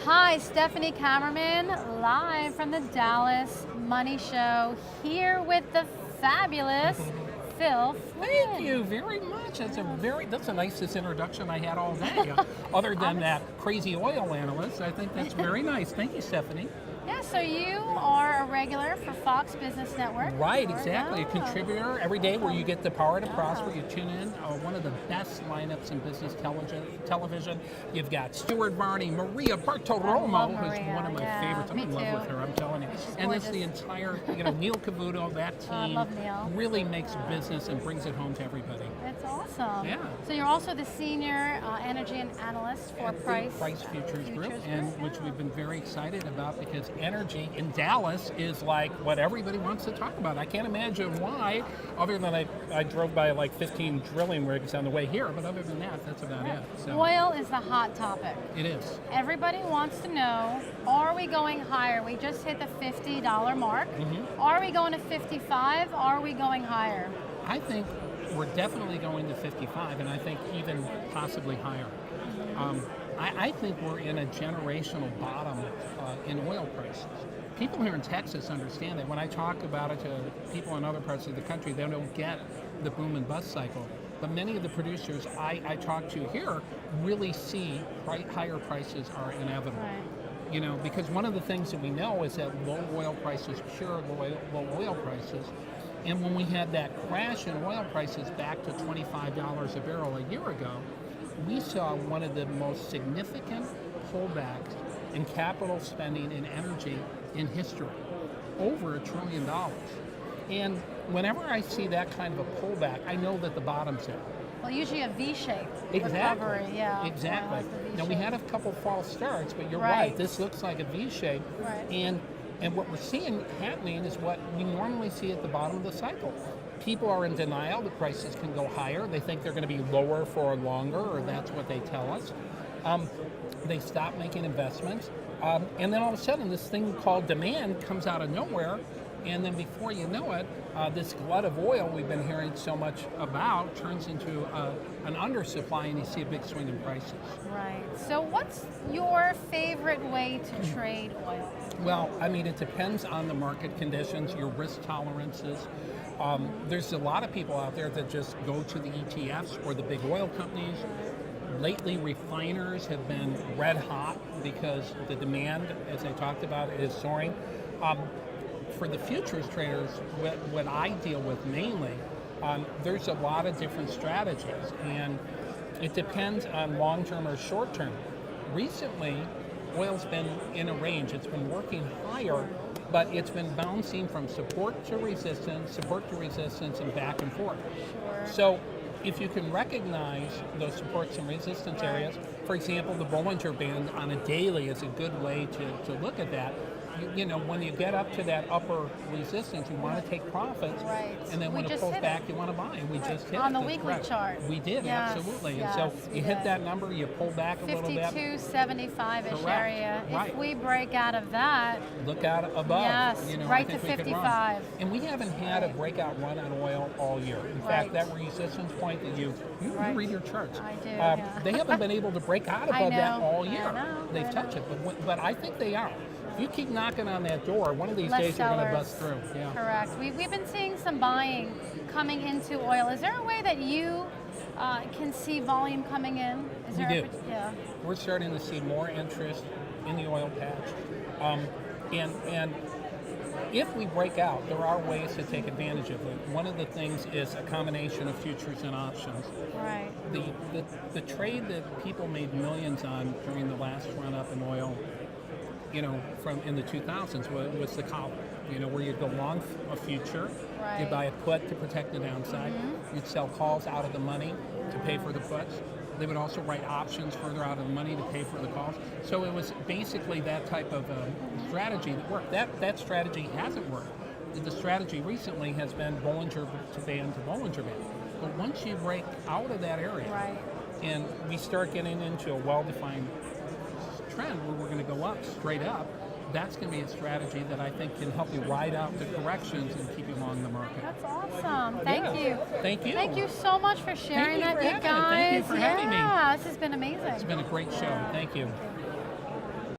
Hi, Stephanie Kammerman, live from the Dallas Money Show, here with the fabulous Phil Flynn. Thank you very much. That's the nicest introduction I had all day. Other than that crazy oil analyst, I think that's very nice. Thank you, Stephanie. Yeah, so you are a regular for Fox Business Network. Right, exactly. A contributor every day where you get the power to prosper. You tune in. One of the best lineups in business television. You've got Stuart Varney, Maria Bartiromo, who's one of my favorites. I'm in love with her, I'm telling you. And it's the entire, Neil Cavuto, that team I love Neil. really makes business and brings it home to everybody. That's awesome. Yeah. So you're also the senior energy and analyst for Price Futures Group, and which we've been very excited about because energy in Dallas is like what everybody wants to talk about. I can't imagine why, other than I drove by like 15 drilling rigs on the way here, but other than that, that's about it. So. Oil is the hot topic. It is. Everybody wants to know, are we going higher? We just hit the $50 mark. Are we going to 55? Are we going higher? I think we're definitely going to 55, and I think even possibly higher. I think we're in a generational bottom in oil prices. People here in Texas understand that. When I talk about it to people in other parts of the country, they don't get the boom and bust cycle. But many of the producers I talk to here really see higher prices are inevitable. Right. Because one of the things that we know is that low oil prices cure low oil prices. And when we had that crash in oil prices back to $25 a barrel a year ago, we saw one of the most significant pullbacks in capital spending in energy in history, over $1 trillion. And whenever I see that kind of a pullback, I know that the bottom's there. Well, usually a V-shape Exactly. recovery, yeah. Exactly. Now we had a couple false starts, but you're Right. right. This looks like a V-shape. Right. And what we're seeing happening is what we normally see at the bottom of the cycle. People are in denial. The prices can go higher. They think they're going to be lower for longer, or that's what they tell us. They stop making investments. And then all of a sudden, this thing called demand comes out of nowhere. And then before you know it, this glut of oil we've been hearing so much about turns into an undersupply, and you see a big swing in prices. Right. So what's your favorite way to trade oil? Well, it depends on the market conditions, your risk tolerances. There's a lot of people out there that just go to the ETFs or the big oil companies. Lately, refiners have been red hot because the demand, as I talked about, is soaring. For the futures traders, what I deal with mainly, there's a lot of different strategies, and it depends on long-term or short-term. Recently, oil's been in a range. It's been working higher, but it's been bouncing from support to resistance, and back and forth. Sure. So if you can recognize those supports and resistance areas, for example, the Bollinger Band on a daily is a good way to look at that. When you get up to that upper resistance, you want to take profits, and then when it pulls back, you want to buy. And we just hit on it. the That's weekly correct. chart. We did, Yes, absolutely. yes, And so you hit that number, you pull back a little bit. 52.75-ish area. Right. If we break out of that, Look out above. yes, I right to think we could 55. run. And we haven't had a breakout run on oil all year. In fact, that resistance point that you read your charts. I do. They haven't been able to break out above that all year. I know. They've touched it, but I think they are. If you keep knocking on that door, one of these Less days you're going to sellers. bust through. Yeah. Correct. We've been seeing some buying coming into oil. Is there a way that you can see volume coming in? Is We there do. Yeah. We're starting to see more interest in the oil patch. And if we break out, there are ways to take advantage of it. One of the things is a combination of futures and options. Right. The trade that people made millions on during the last run up in oil, from in the 2000s was the collar, where you'd go long a future, you'd buy a put to protect the downside, you'd sell calls out of the money to pay for the puts. They would also write options further out of the money to pay for the calls. So it was basically that type of strategy that worked. That strategy hasn't worked. The strategy recently has been Bollinger Band to Bollinger Band. But once you break out of that area, and we start getting into a well-defined trend where we're going to go up, straight up, that's going to be a strategy that I think can help you ride out the corrections and keep you along the market. That's awesome. Thank you. Thank you. Thank you so much for sharing Thank you that, for you having me. guys. Thank you for having me. Yeah, this has been amazing. It's been a great show. Thank you.